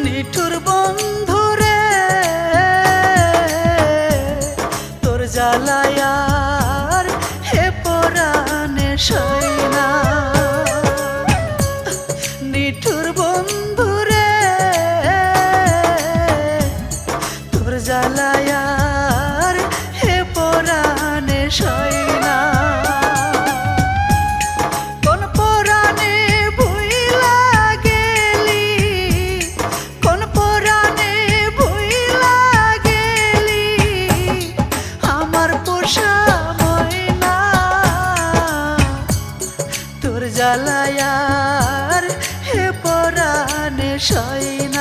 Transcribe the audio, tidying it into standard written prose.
নিঠুর বন্ধুরে তোর জ্বালায়ার হে পরাণে সইনা। নিঠুর বন্ধুরে তোর জ্বালায়ার হে পরাণে সইনা। জ্বালায়ার হে পরাণে সইনা।